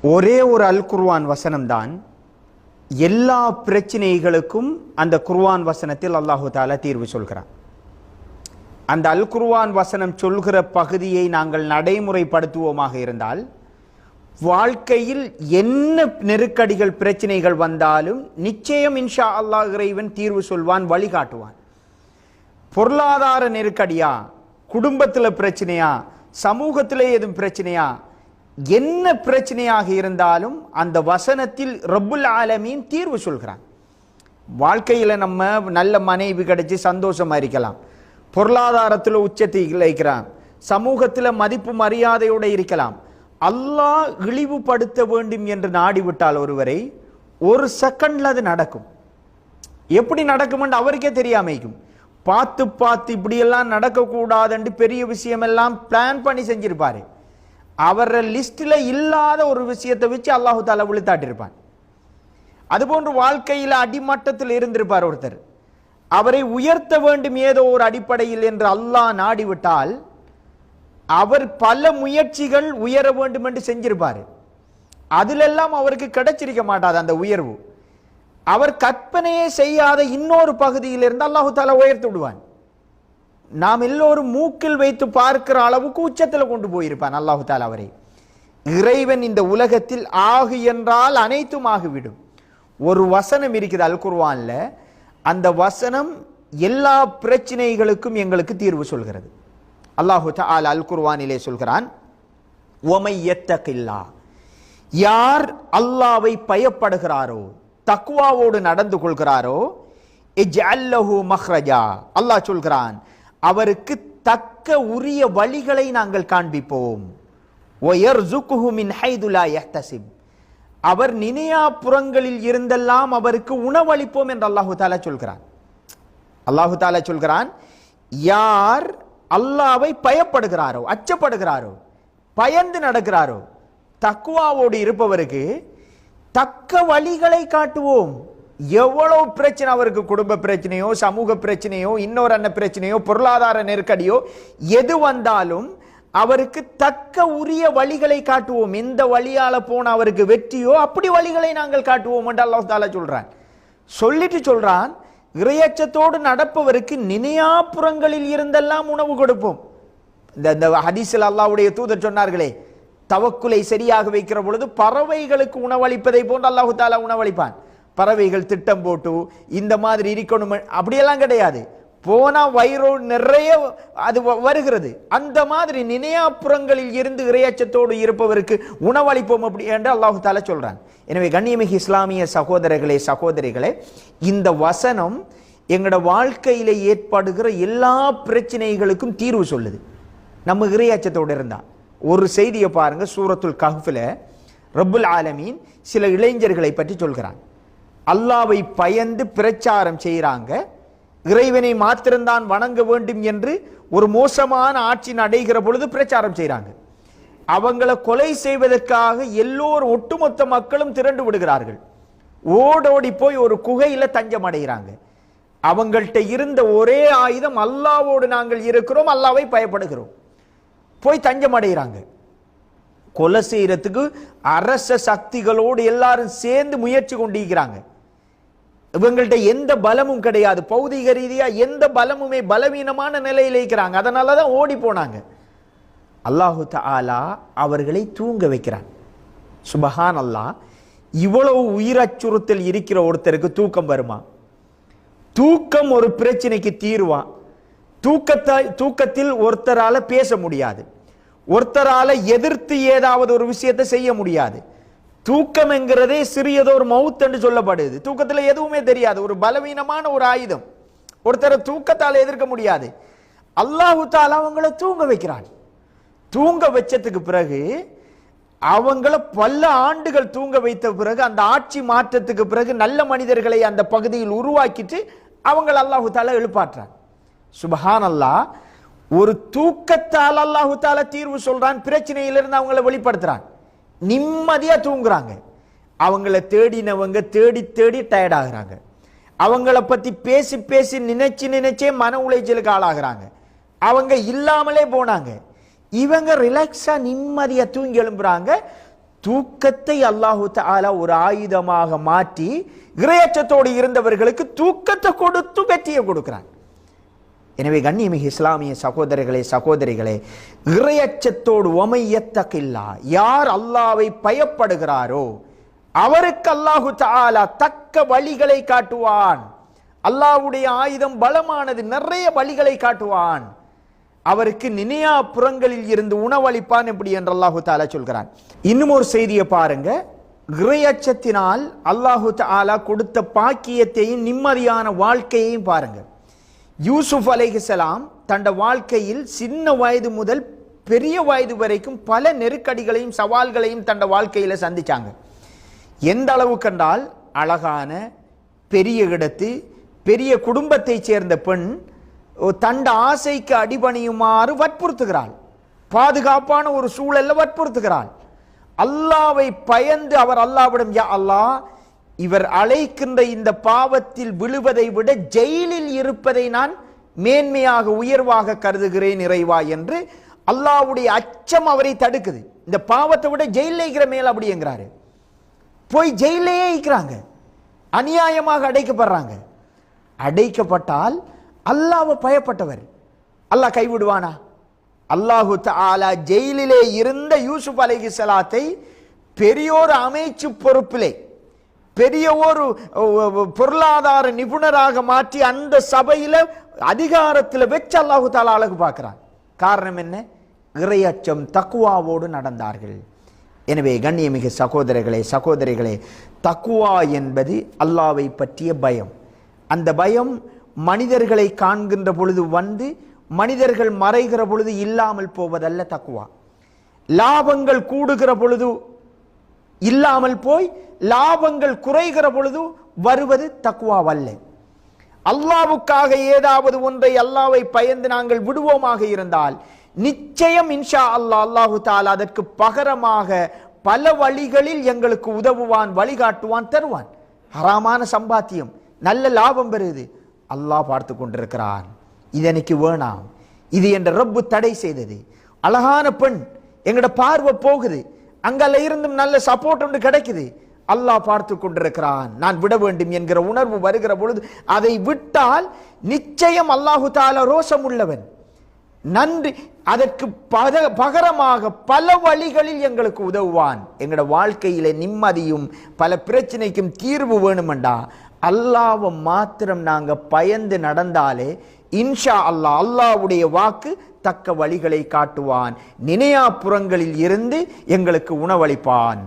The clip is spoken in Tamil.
ஒரே ஒரு அல் குர்ஆன் வசனம்தான் எல்லா பிரச்சனைகளுக்கும் அந்த குர்ஆன் வசனத்தில் அல்லாஹு தஆலா தீர்வு சொல்கிறான். அந்த அல் குர்ஆன் வசனம் சொல்கிற பகுதியை நாங்கள் நடைமுறைப்படுத்துவோமாக இருந்தால் வாழ்க்கையில் என்ன நெருக்கடிகள் பிரச்சனைகள் வந்தாலும் நிச்சயம் இன்ஷா அல்லாஹ் இறைவன் தீர்வு சொல்வான், வழிகாட்டுவான். பொருளாதார நெருக்கடியா, குடும்பத்தில் பிரச்சனையா, சமூகத்தில் எதுவும் பிரச்சனையா, என்ன பிரச்சனையாக இருந்தாலும் அந்த வசனத்தில் ரப்புல் ஆலமீன் தீர்வு சொல்கிறான். வாழ்க்கையில் நம்ம நல்ல மனைவி கிடைச்சி சந்தோஷமா இருக்கலாம், பொருளாதாரத்தில் உச்சத்தை இருக்கிறான், சமூகத்தில் மதிப்பு மரியாதையோடு இருக்கலாம். அல்லாஹ் இழிவுபடுத்த வேண்டும் என்று நாடிவிட்டால் ஒருவரை ஒரு செகண்ட்ல அது நடக்கும். எப்படி நடக்கும் என்று அவருக்கே தெரியாமைக்கும். பார்த்து பார்த்து இப்படியெல்லாம் நடக்கக்கூடாதுன்னு பெரிய விஷயமெல்லாம் பிளான் பண்ணி செஞ்சிருப்பாரு. அவர லிஸ்ட்ல இல்லாத ஒரு விஷயத்தை வச்சு அல்லாஹு தாலா விழுத்தாட்டிருப்பான். அதுபோன்று வாழ்க்கையில் அடிமட்டத்தில் இருந்திருப்பார் ஒருத்தர், அவரை உயர்த்த வேண்டும் ஏதோ ஒரு அடிப்படையில் என்று அல்லாஹ் நாடிவிட்டால் அவர் பல முயற்சிகள் உயர வேண்டும் என்று செஞ்சிருப்பாரு. அதிலெல்லாம் அவருக்கு கிடைச்சிருக்க மாட்டாது அந்த உயர்வு. அவர் கற்பனையே செய்யாத இன்னொரு பகுதியில் இருந்து அல்லாஹு தாலா உயர்த்து விடுவான். நாம் எல்லோரும் மூக்கில் வைத்து பார்க்கிற அளவுக்கு உச்சத்தில் கொண்டு போயிருப்பான் அல்லாஹு தாலா அவரை. இறைவன் இந்த உலகத்தில் ஆகு என்றால் அனைத்தும் ஆகிவிடும். ஒரு வசனம் இருக்குது அல் குர்ஆன்ல, அந்த வசனம் எல்லா பிரச்சனைகளுக்கும் எங்களுக்கு தீர்வு சொல்கிறது. அல்லாஹு தஆலா அல் குர்ஆனிலே சொல்கிறான், ஒமை யத்தகில்லா, யார் அல்லாஹ்வை பயப்படுகிறாரோ, தக்வாவோடு நடந்து கொள்கிறாரோ, இஜ்அல் லஹு மக்ரஜா, அல்லாஹ் சொல்கிறான் அவருக்கு தக்க உரிய வழிகளை நாங்கள் காண்பிப்போம். வயர்ஸுகுஹு மின் ஹைது லா யஹ்தஸிப், அவர் நினையா புறங்களில் இருந்தெல்லாம் அவருக்கு உணவளிப்போம் என்று அல்லாஹு தஆலா சொல்கிறான். அல்லாஹு தஆலா சொல்கிறான், யார் அல்லாஹ்வை பயப்படுகிறாரோ, அச்சப்படுகிறாரோ, பயந்து நடக்கிறாரோ, தக்வாவோடு இருப்பவருக்கு தக்க வழிகளை காட்டுவோம். எவ்வளவு பிரச்சனை அவருக்கு, குடும்ப பிரச்சனையோ, சமூக பிரச்சனையோ, இன்னொரு அன்ன பிரச்சனையோ, பொருளாதார நெருக்கடியோ எது வந்தாலும் அவருக்கு தக்க உரிய வழிகளை காட்டுவோம். எந்த வழியால போன அவருக்கு வெற்றியோ அப்படி வழிகளை நாங்கள் காட்டுவோம் என்று அல்லாஹ் தஆலா சொல்றான். சொல்லிட்டு சொல்றான், இறையச்சத்தோடு நடப்பவருக்கு நினையாப்புறங்களில் இருந்தெல்லாம் உணவு கொடுப்போம். இந்த ஹதீஸில் அல்லாஹ்வுடைய தூதர் சொன்னார்களே, தவக்குலை சரியாக வைக்கிற பொழுது பறவைகளுக்கு உணவளிப்பதை போன்று அல்லாஹு தஆலா உணவளிப்பான். பறவைகள் திட்டம் போட்டு இந்த மாதிரி இருக்கணும் அப்படியெல்லாம் கிடையாது. போனா வயிறோடு நிறைய அது வருகிறது. அந்த மாதிரி நினையாப்புறங்களில் இருந்து இறையச்சத்தோடு இருப்பவருக்கு உணவளிப்போம் அப்படி என்று அல்லாஹு தஆலா சொல்றான். எனவே கண்ணியமிகு இஸ்லாமிய சகோதரர்களே, சகோதரிகளே, இந்த வசனம் எங்களோட வாழ்க்கையில ஏற்படுகிற எல்லா பிரச்சனைகளுக்கும் தீர்வு சொல்லுது. நம்ம இறையச்சத்தோடு இருந்தா. ஒரு செய்தியை பாருங்க, சூரத்துல் கஹ்ஃப்ல ரப்புல் ஆலமீன் சில இளைஞர்களை பற்றி சொல்கிறான். அல்லாஹ்வை பயந்து பிரச்சாரம் செய்கிறாங்க, இறைவனை மாத்திரம்தான் வணங்க வேண்டும் என்று ஒரு மோசமான ஆட்சி நடைகிற பொழுது பிரச்சாரம் செய்கிறாங்க. அவங்களை கொலை செய்வதற்காக எல்லோரும் ஒட்டுமொத்த மக்களும் திரண்டு விடுகிறார்கள். ஓடோடி போய் ஒரு குகையில தஞ்சம் அடைகிறாங்க. அவங்கள்ட்ட இருந்த ஒரே ஆயுதம், அல்லாஹ்வோடு நாங்கள் இருக்கிறோம், அல்லாஹ்வை பயப்படுகிறோம். போய் தஞ்சம் அடைகிறாங்க. கொலை செய்யறதுக்கு அரச சக்திகளோடு எல்லாரும் சேர்ந்து முயற்சி கொண்டிருக்கிறாங்க. இவங்கள்ட்ட எந்த பலமும் கிடையாது, பௌதிக ரீதியா எந்த பலமுமே பலவீனமான நிலையில் இருக்கிறாங்க. அதனாலதான் ஓடி போனாங்க. அல்லாஹு தஆலா அவர்களை தூங்க வைக்கிறான். சுபஹான் அல்லாஹ். இவ்வளவு உயிரச்சுறுத்தல் இருக்கிற ஒருத்தருக்கு தூக்கம் வருமா? தூக்கம் ஒரு பிரச்சனைக்கு தீர்வா? தூக்கத்தில் ஒருத்தரால பேச முடியாது, ஒருத்தரால எதிர்த்து ஏதாவது ஒரு விஷயத்தை செய்ய முடியாது. தூக்கம் என்கிறதே சிறியதோர் மவுத் என்று சொல்லப்படுது. தூக்கத்துல எதுவுமே தெரியாது, ஒரு பலவீனமான ஒரு ஆயுதம். ஒருத்தரை தூக்கத்தால் எதிர்க்க முடியாது. அல்லாஹு தஆலா அவங்களை தூங்க வைக்கிறான். தூங்க வச்சதுக்கு பிறகு அவங்கள பல ஆண்டுகள் தூங்க வைத்த பிறகு, அந்த ஆட்சி மாற்றத்துக்கு பிறகு நல்ல மனிதர்களை அந்த பகுதியில் உருவாக்கிட்டு அவங்களை அல்லாஹு தஆலா எழுப்பாற்றான். சுபஹான் அல்லாஹ். ஒரு தூக்கத்தால் அல்லாஹு தஆலா தீர்வு சொல்றான், பிரச்சனையிலிருந்து அவங்களை வெளிப்படுத்துறான். நிம்மதியா தூங்குறாங்க. அவங்கள தேடினவங்க தேடி தேடி டயர்ட் ஆகுறாங்க. அவங்கள பத்தி பேசி பேசி நினைச்சே மன உளைச்சலுக்கு ஆளாகிறாங்க. அவங்க இல்லாமலே போனாங்க. இவங்க ரிலாக்ஸா நிம்மதியா தூங்கி எழும்புறாங்க. தூக்கத்தை அல்லாஹு தஆலா ஒரு ஆயுதமாக மாற்றி இறையச்சத்தோடு இருந்தவர்களுக்கு தூக்கத்தை கொடுத்து வெற்றியை கொடுக்கிறான். எனவே கண்ணியமிகு இஸ்லாமிய சகோதரர்களே சகோதரிகளே, இறையச்சத்தோடு ஒமையத்தகில்லா, யார் அல்லாஹ்வை பயப்படுகிறாரோ அவருக்கு அல்லாஹு தஆலா தக்க வழிகளை காட்டுவான். அல்லாஹ்வுடைய ஆயுதம் பலமானது, நிறைய வழிகளை காட்டுவான். அவருக்கு நினையா புறங்களில் இருந்து உணவளிப்பான். எப்படி என்று அல்லாஹு தஆலா சொல்கிறான். இன்னும் ஒரு செய்தியை பாருங்க. இறையச்சத்தினால் அல்லாஹு தஆலா கொடுத்த பாக்கியத்தையும் நிம்மதியான வாழ்க்கையையும் பாருங்க. யூசுப் அலைஹிஸ்ஸலாம் தன்னுடைய வாழ்க்கையில் சின்ன வயது முதல் பெரிய வயது வரைக்கும் பல நெருக்கடிகளையும் சவால்களையும் தன்னுடைய வாழ்க்கையில சந்திச்சாங்க. எந்த அளவு கண்டால், அழகான பெரிய இடத்து பெரிய குடும்பத்தை சேர்ந்த பெண் தண்ட ஆசைக்கு அடிபணியுமாறு வற்புறுத்துகிறாள். பாதுகாப்பான ஒரு சூழல்ல வற்புறுத்துகிறாள். அல்லாவை பயந்து அவர் அல்லாவிடம், யா அல்லாஹ், இவர் அழைக்கின்ற இந்த பாவத்தில் விழுவதை விட ஜெயிலில் இருப்பதை நான் மேன்மையாக உயர்வாக கருதுகிறேன் இறைவா என்று அல்லாஹ்வுடைய அச்சம் அவரை தடுக்குது. இந்த பாவத்தை விட ஜெயிலே இருக்கிற மேல் அப்படி என்கிறாரு. போய் ஜெயிலேயே இருக்கிறாங்க, அநியாயமாக அடைக்கப்படுறாங்க. அடைக்கப்பட்டால் அல்லாஹ்வை பயப்பட்டவர் அல்லாஹ் கைவிடுவானா? அல்லாஹு தஆலா ஜெயிலிலே இருந்த யூசுப் அலைஹிஸ்ஸலாத்தை பெரியோர் அமைச்சு பொறுப்பிலே பெரிய ஒரு பொருளாதார நிபுணராக மாற்றி அந்த சபையில அதிகாரத்தில் வச்சு அல்லாஹு தஆலா அழகு பார்க்கிறான். காரணம் என்ன? இறையச்சம் தக்வாவோடு நடந்தார்கள். எனவே கண்ணியமிகு சகோதரர்களே சகோதரிகளே, தக்வா என்பது அல்லாஹ்வை பற்றிய பயம். அந்த பயம் மனிதர்களை காண்கின்ற பொழுது வந்து மனிதர்கள் மறைகிற பொழுது இல்லாமல் போவதல்ல தக்வா. லாபங்கள் கூடுகிற பொழுது இல்லாமல் போய் லாபங்கள் குறைகிற பொழுது வருவது தக்வாவல்ல. அல்லாஹ்வுக்காக ஏதாவது ஒன்றை அல்லாஹ்வை பயந்து நாங்கள் விடுவோமாக இருந்தால் நிச்சயம் இன்ஷா அல்லாஹ் அல்லாஹு தஆலா அதற்கு பகரமாக பல வழிகளில் எங்களுக்கு உதவுவான், வழிகாட்டுவான், தருவான். ஹராமான சம்பாத்தியம் நல்ல லாபம் பெறுது, அல்லாஹ் பார்த்து கொண்டிருக்கிறான். இதனைக்கு வேணாம், இது என்ற ரப்பு தடை செய்தது. அழகான பெண் எங்கட பார்வை போகுது, அங்கல இருந்தும் நல்ல சப்போர்ட் ஒன்று கிடைக்குது, அல்லாஹ் பார்த்து கொண்டிருக்கிறான், நான் விட வேண்டும் என்கிற உணர்வு வருகிற பொழுது அதை விட்டால் நிச்சயம் அல்லாஹு தஆலா ரோஷம் உள்ளவன். நன்றி, அதற்கு பகரமாக பல வழிகளில் எங்களுக்கு உதவுவான். எங்களோட வாழ்க்கையில நிம்மதியும் பல பிரச்சனைக்கும் தீர்வு வேணுமெண்டா அல்லாஹ்வை மாத்திரம் நாங்க பயந்து நடந்தாலே இன்ஷா அல்லாஹ் அல்லாஹ்வுடைய வாக்கு தக்க வழிகளை காட்டுவான், நினையா புறங்களில் இருந்து எங்களுக்கு உணவளிப்பான்.